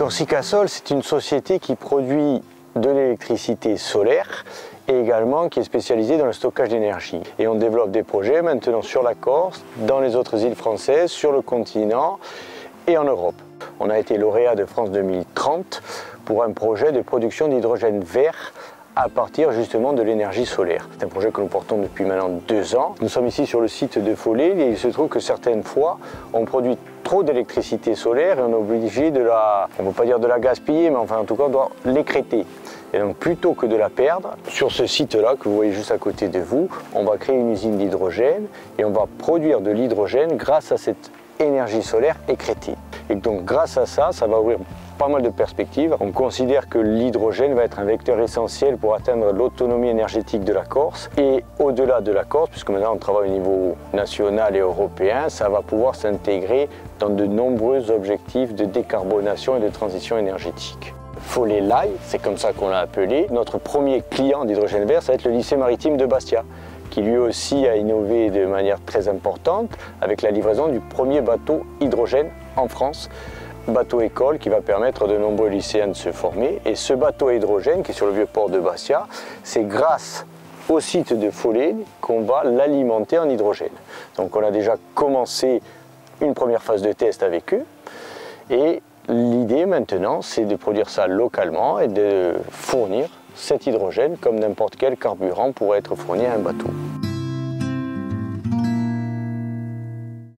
Corsica Sol, c'est une société qui produit de l'électricité solaire et également qui est spécialisée dans le stockage d'énergie. Et on développe des projets maintenant sur la Corse, dans les autres îles françaises, sur le continent et en Europe. On a été lauréat de France 2030 pour un projet de production d'hydrogène vert à partir justement de l'énergie solaire. C'est un projet que nous portons depuis maintenant 2 ans. Nous sommes ici sur le site de Follet et il se trouve que certaines fois on produit trop d'électricité solaire et on est obligé de on ne peut pas dire de la gaspiller, mais enfin en tout cas on doit l'écréter. Et donc plutôt que de la perdre, sur ce site-là que vous voyez juste à côté de vous, on va créer une usine d'hydrogène et on va produire de l'hydrogène grâce à cette énergie solaire écrétée. Et donc grâce à ça, ça va ouvrir pas mal de perspectives. On considère que l'hydrogène va être un vecteur essentiel pour atteindre l'autonomie énergétique de la Corse. Et au-delà de la Corse, puisque maintenant on travaille au niveau national et européen, ça va pouvoir s'intégrer dans de nombreux objectifs de décarbonation et de transition énergétique. Follet Live, c'est comme ça qu'on l'a appelé. Notre premier client d'hydrogène vert, ça va être le lycée maritime de Bastia, qui lui aussi a innové de manière très importante avec la livraison du premier bateau hydrogène en France. Bateau école qui va permettre à de nombreux lycéens de se former. Et ce bateau hydrogène qui est sur le vieux port de Bastia, c'est grâce au site de Follet qu'on va l'alimenter en hydrogène. Donc on a déjà commencé une première phase de test avec eux et l'idée maintenant c'est de produire ça localement et de fournir cet hydrogène comme n'importe quel carburant pourrait être fourni à un bateau.